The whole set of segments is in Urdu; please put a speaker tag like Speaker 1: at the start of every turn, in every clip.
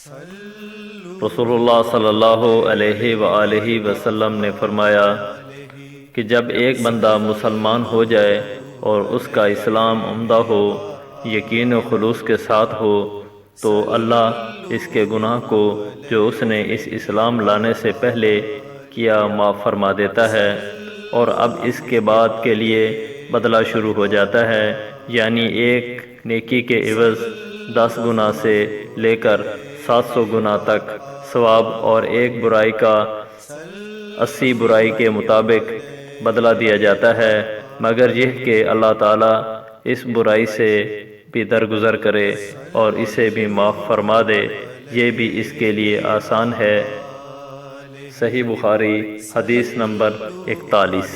Speaker 1: رسول اللہ صلی اللہ علیہ وآلہ وسلم نے فرمایا کہ جب ایک بندہ مسلمان ہو جائے اور اس کا اسلام عمدہ ہو، یقین و خلوص کے ساتھ ہو، تو اللہ اس کے گناہ کو جو اس نے اس اسلام لانے سے پہلے کیا معاف فرما دیتا ہے، اور اب اس کے بعد کے لیے بدلہ شروع ہو جاتا ہے، یعنی ایک نیکی کے عوض 10 گنا سے لے کر 700 گنا تک ثواب، اور ایک برائی کا 80 برائی کے مطابق بدلہ دیا جاتا ہے، مگر یہ کہ اللہ تعالیٰ اس برائی سے بھی درگزر کرے اور اسے بھی معاف فرما دے، یہ بھی اس کے لیے آسان ہے۔ صحیح بخاری حدیث نمبر 41۔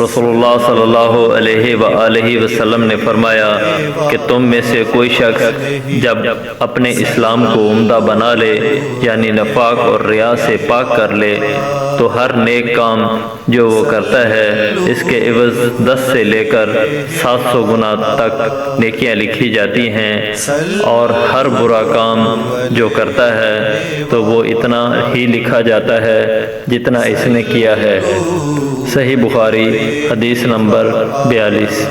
Speaker 1: رسول اللہ صلی اللہ علیہ وآلہ وسلم نے فرمایا کہ تم میں سے کوئی شخص جب اپنے اسلام کو عمدہ بنا لے، یعنی نفاق اور ریا سے پاک کر لے، تو ہر نیک کام جو وہ کرتا ہے اس کے عوض 10 سے لے کر 700 گنا تک نیکیاں لکھی جاتی ہیں، اور ہر برا کام جو کرتا ہے تو وہ اتنا ہی لکھا جاتا ہے جتنا اس نے کیا ہے۔ صحیح بخاری حدیث نمبر 42۔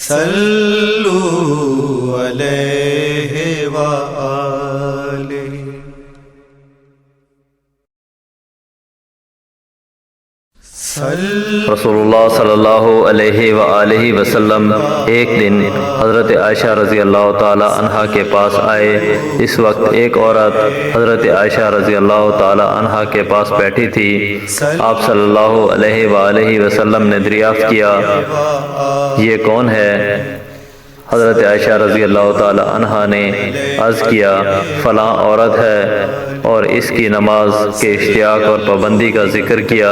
Speaker 2: صلو علیہ وآلہ۔
Speaker 1: رسول اللہ صلی اللہ علیہ وآلہ وسلم ایک دن حضرت عائشہ رضی اللہ تعالی عنہا کے پاس آئے۔ اس وقت ایک عورت حضرت عائشہ رضی اللہ تعالی عنہا کے پاس بیٹھی تھی۔ آپ صلی اللہ علیہ وآلہ وسلم نے دریافت کیا، یہ کون ہے؟ حضرت عائشہ رضی اللہ تعالی عنہا نے عرض کیا، فلاں عورت ہے، اور اس کی نماز کے اشتیاق اور پابندی کا ذکر کیا۔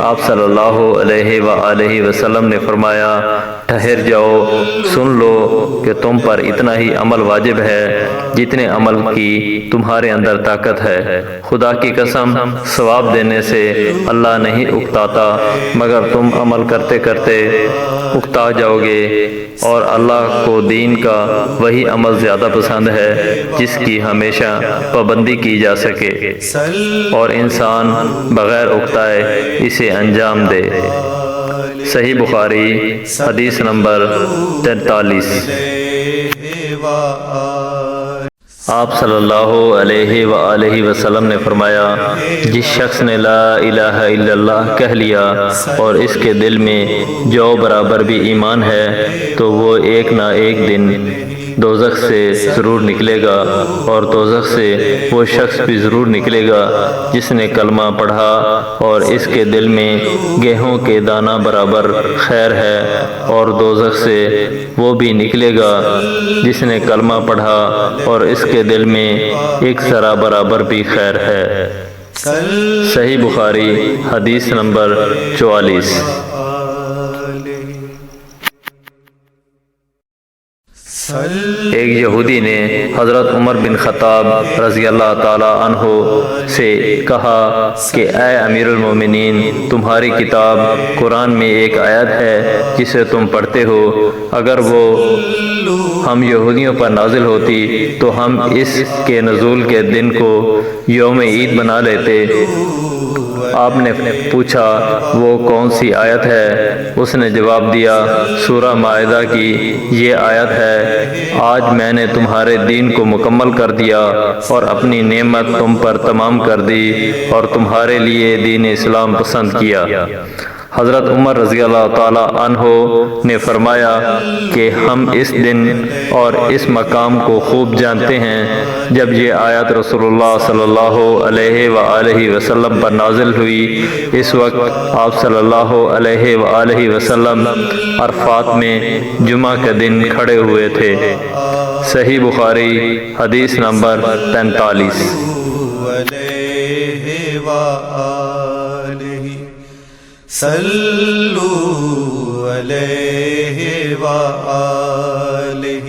Speaker 1: آپ صلی اللہ علیہ وآلہ وسلم نے فرمایا، ٹھہر جاؤ، سن لو کہ تم پر اتنا ہی عمل واجب ہے جتنے عمل کی تمہارے اندر طاقت ہے۔ خدا کی قسم، ثواب دینے سے اللہ نہیں اکتاتا، مگر تم عمل کرتے کرتے اکتا جاؤ گے، اور اللہ کو دین کا وہی عمل زیادہ پسند ہے جس کی ہمیشہ پابندی کی جا سکے، اور انسان بغیر اکتائے اسے انجام دے۔ صحیح بخاری حدیث نمبر 43۔ آپ صلی اللہ علیہ وآلہ وسلم نے فرمایا، جس شخص نے لا الہ الا اللہ کہہ لیا اور اس کے دل میں جو برابر بھی ایمان ہے، تو وہ ایک نہ ایک دن دوزخ سے ضرور نکلے گا، اور دوزخ سے وہ شخص بھی ضرور نکلے گا جس نے کلمہ پڑھا اور اس کے دل میں گیہوں کے دانہ برابر خیر ہے، اور دوزخ سے وہ بھی نکلے گا جس نے کلمہ پڑھا اور اس کے دل میں ایک ذرہ برابر بھی خیر ہے۔ صحیح بخاری حدیث نمبر 44۔ ایک یہودی نے حضرت عمر بن خطاب رضی اللہ تعالی عنہ سے کہا کہ اے امیر المومنین، تمہاری کتاب قرآن میں ایک آیت ہے جسے تم پڑھتے ہو، اگر وہ ہم یہودیوں پر نازل ہوتی تو ہم اس کے نزول کے دن کو یوم عید بنا لیتے۔ آپ نے پوچھا، وہ کون سی آیت ہے؟ اس نے جواب دیا، سورہ مائدہ کی یہ آیت ہے، آج میں نے تمہارے دین کو مکمل کر دیا اور اپنی نعمت تم پر تمام کر دی، اور تمہارے لیے دین اسلام پسند کیا۔ حضرت عمر رضی اللہ تعالی عنہ نے فرمایا کہ ہم اس دن اور اس مقام کو خوب جانتے ہیں۔ جب یہ آیت رسول اللہ صلی اللہ علیہ وآلہ وسلم پر نازل ہوئی، اس وقت آپ صلی اللہ علیہ وآلہ وسلم عرفات میں جمعہ کے دن کھڑے ہوئے تھے۔ صحیح بخاری حدیث نمبر 43۔
Speaker 2: صلو علیہ وآلہ،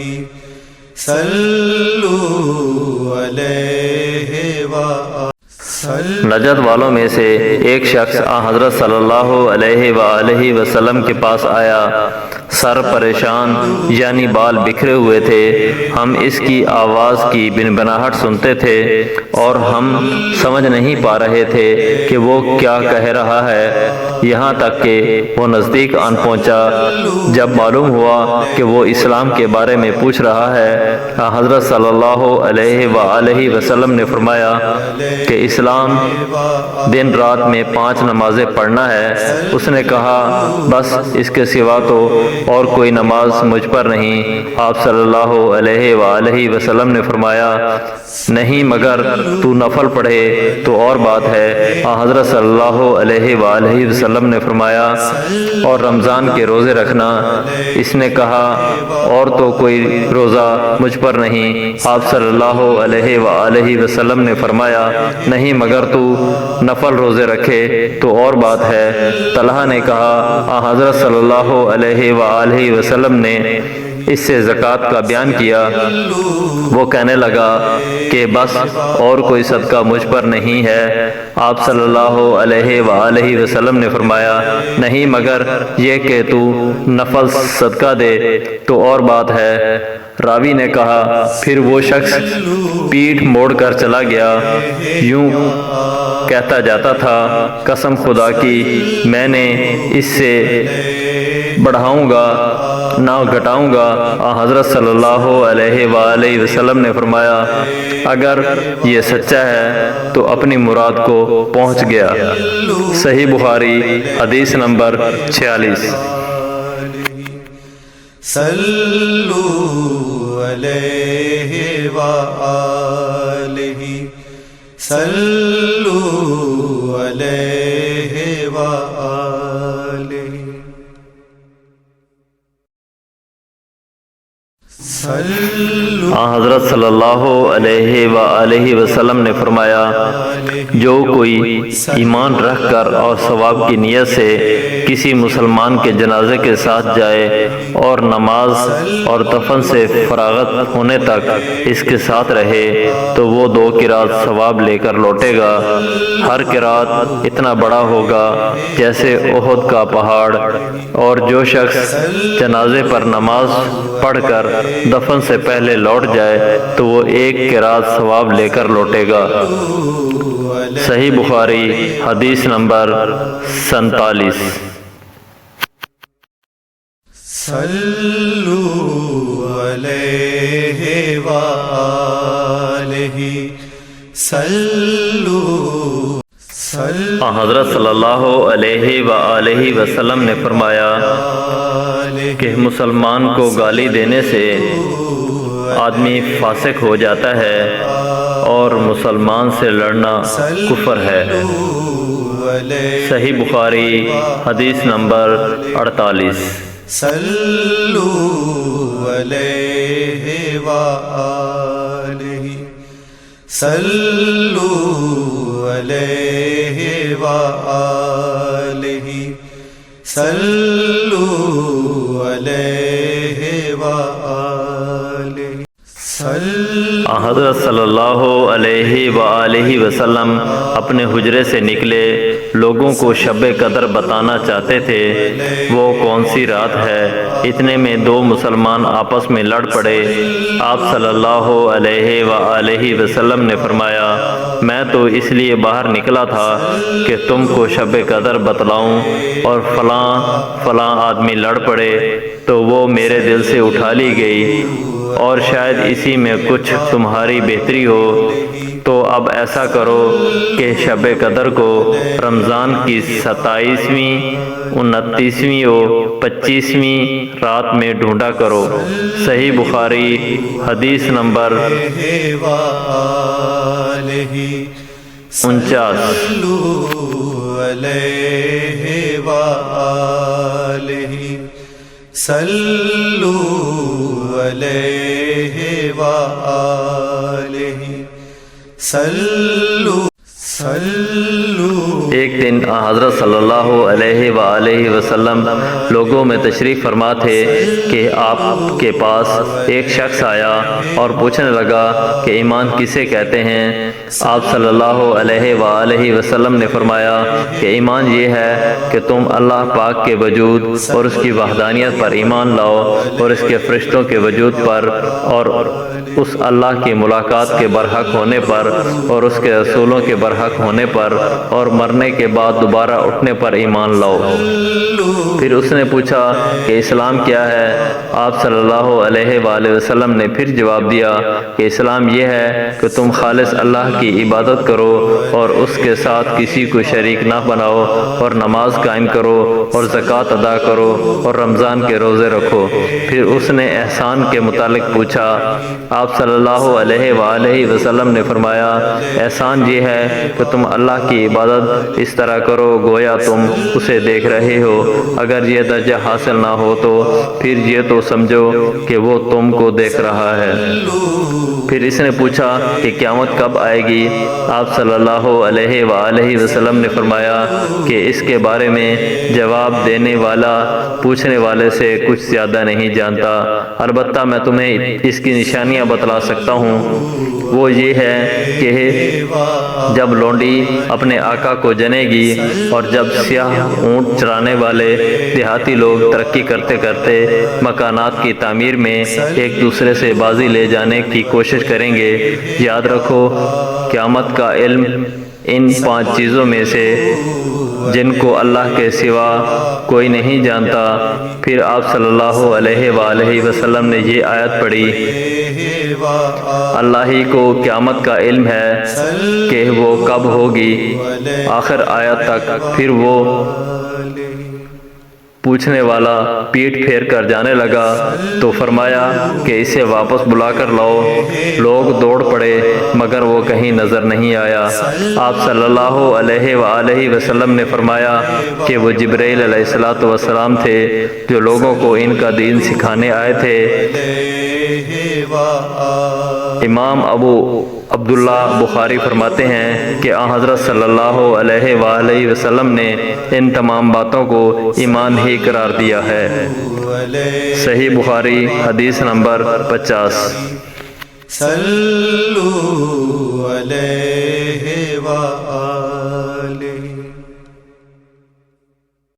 Speaker 2: صلو علیہ وآلہ۔
Speaker 1: نجد والوں میں سے ایک شخص حضرت صلی اللہ علیہ وآلہ وسلم کے پاس آیا، سر پریشان یعنی بال بکھرے ہوئے تھے۔ ہم اس کی آواز کی بنبناہٹ سنتے تھے اور ہم سمجھ نہیں پا رہے تھے کہ وہ کیا کہہ رہا ہے، یہاں تک کہ وہ نزدیک آن پہنچا۔ جب معلوم ہوا کہ وہ اسلام کے بارے میں پوچھ رہا ہے، حضرت صلی اللہ علیہ وآلہ وسلم نے فرمایا کہ اسلام دن رات میں 5 نمازیں پڑھنا ہے۔ اس نے کہا بس اس کے سوا تو اور کوئی نماز مجھ پر نہیں۔ آپ صلی اللہ علیہ وآلہ وسلم نے فرمایا نہیں مگر تو نفل پڑھے تو اور بات ہے۔ حضرت صلی اللہ علیہ وآلہ وسلم نے فرمایا اور رمضان کے روزے رکھنا۔ اس نے کہا اور تو کوئی روزہ مجھ پر نہیں۔ آپ صلی اللہ علیہ وآلہ وسلم نے فرمایا نہیں مگر تو نفل روزے رکھے تو اور بات ہے۔ طلحہ نے کہا حضرت صلی اللہ علیہ وآلہ وسلم نے اس سے زکوٰۃ کا بیان کیا۔ وہ کہنے لگا کہ بس اور کوئی صدقہ مجھ پر نہیں ہے۔ آپ صلی اللہ علیہ وآلہ وسلم نے فرمایا نہیں مگر یہ کہ تو نفل صدقہ دے تو اور بات ہے۔ راوی نے کہا پھر وہ شخص پیٹھ موڑ کر چلا گیا، یوں کہتا جاتا تھا قسم خدا کی میں نے اس سے بڑھاؤں گا نہ گھٹاؤں گا۔ حضرت صلی اللہ علیہ وآلہ وسلم نے فرمایا اگر یہ سچا ہے تو اپنی مراد کو پہنچ گیا۔ صحیح بخاری حدیث نمبر 46۔
Speaker 2: صلو علیہ وآلہ صلو علیہ وآلہ
Speaker 1: حضرت صلی اللہ علیہ وآلہ وسلم نے فرمایا جو کوئی ایمان رکھ کر اور ثواب کی نیت سے کسی مسلمان کے جنازے کے ساتھ جائے اور نماز اور دفن سے فراغت ہونے تک اس کے ساتھ رہے تو وہ 2 قرات ثواب لے کر لوٹے گا۔ ہر قرات اتنا بڑا ہوگا جیسے احد کا پہاڑ، اور جو شخص جنازے پر نماز پڑھ کر دفن سے پہلے لوٹ جائے تو وہ 1 قرات ثواب لے کر لوٹے گا۔ صحیح بخاری حدیث نمبر 47۔
Speaker 2: صلو علیہ وآلہ صلو
Speaker 1: حضرت صلی اللہ علیہ وآلہ وسلم نے فرمایا کہ مسلمان کو گالی دینے سے آدمی فاسق ہو جاتا ہے اور مسلمان سے لڑنا کفر ہے۔ صحیح بخاری حدیث نمبر 48۔
Speaker 2: صلو علیہ وآلہ صلو علیہ وآلہ صلو علیہ وآلہ
Speaker 1: حضرت صلی اللہ علیہ وآلہ وسلم اپنے حجرے سے نکلے، لوگوں کو شب قدر بتانا چاہتے تھے وہ کون سی رات ہے۔ اتنے میں 2 مسلمان آپس میں لڑ پڑے۔ آپ صلی اللہ علیہ وآلہ وسلم نے فرمایا میں تو اس لیے باہر نکلا تھا کہ تم کو شب قدر بتلاؤں، اور فلاں آدمی لڑ پڑے تو وہ میرے دل سے اٹھا لی گئی، اور شاید اسی میں کچھ تمہاری بہتری ہو۔ تو اب ایسا کرو کہ شب قدر کو رمضان کی 27ویں، 29ویں اور 25ویں رات میں ڈھونڈا کرو۔ صحیح بخاری حدیث نمبر 49۔
Speaker 2: صلو علیہ وآلہ صلو
Speaker 1: ایک دن حضرت صلی اللہ علیہ وآلہ وسلم لوگوں میں تشریف فرما تھے کہ آپ کے پاس ایک شخص آیا اور پوچھنے لگا کہ ایمان کسے کہتے ہیں؟ آپ صلی اللہ علیہ وآلہ وسلم نے فرمایا کہ ایمان یہ ہے کہ تم اللہ پاک کے وجود اور اس کی وحدانیت پر ایمان لاؤ اور اس کے فرشتوں کے وجود پر اور اس اللہ کی ملاقات کے برحق ہونے پر اور اس کے رسولوں کے برحق ہونے پر اور مرنے کے بعد دوبارہ اٹھنے پر ایمان لاؤ۔ پھر اس نے پوچھا کہ اسلام کیا ہے؟ آپ صلی اللہ علیہ وآلہ وسلم نے پھر جواب دیا کہ اسلام یہ ہے کہ تم خالص اللہ کی عبادت کرو اور اس کے ساتھ کسی کو شریک نہ بناؤ اور نماز قائم کرو اور زکوٰۃ ادا کرو اور رمضان کے روزے رکھو۔ پھر اس نے احسان کے متعلق پوچھا۔ آپ صلی اللہ علیہ وآلہ وسلم نے فرمایا احسان یہ ہے کہ تم اللہ کی عبادت اس طرح کرو گویا تم اسے دیکھ رہے ہو، اگر یہ درجہ حاصل نہ ہو تو پھر یہ تو سمجھو کہ وہ تم کو دیکھ رہا ہے۔ پھر اس نے پوچھا کہ قیامت کب آئے گی؟ آپ صلی اللہ علیہ وآلہ وسلم نے فرمایا کہ اس کے بارے میں جواب دینے والا پوچھنے والے سے کچھ زیادہ نہیں جانتا، البتہ میں تمہیں اس کی نشانیاں بتلا سکتا ہوں۔ وہ یہ ہے کہ جب لونڈی اپنے آقا کو جنے گی اور جب سیاہ اونٹ چرانے والے دیہاتی لوگ ترقی کرتے کرتے مکانات کی تعمیر میں ایک دوسرے سے بازی لے جانے کی کوشش کریں گے، یاد رکھو قیامت کا علم ان 5 چیزوں میں سے جن کو اللہ کے سوا کوئی نہیں جانتا۔ پھر آپ صلی اللہ علیہ وآلہ وسلم نے یہ آیت پڑھی، اللہ ہی کو قیامت کا علم ہے کہ وہ کب ہوگی، آخر آیت تک۔ پھر وہ پوچھنے والا پیٹ پھیر کر جانے لگا تو فرمایا کہ اسے واپس بلا کر لاؤ۔ لوگ دوڑ پڑے مگر وہ کہیں نظر نہیں آیا۔ آپ صلی اللہ علیہ وآلہ وسلم نے فرمایا کہ وہ جبرائیل علیہ السلام تھے جو لوگوں کو ان کا دین سکھانے آئے تھے۔ امام ابو عبداللہ بخاری فرماتے ہیں کہ حضرت صلی اللہ علیہ وآلہ وسلم نے ان تمام باتوں کو ایمان ہی قرار دیا ہے۔ صحیح بخاری حدیث نمبر 50۔
Speaker 2: صلو علیہ وآلہ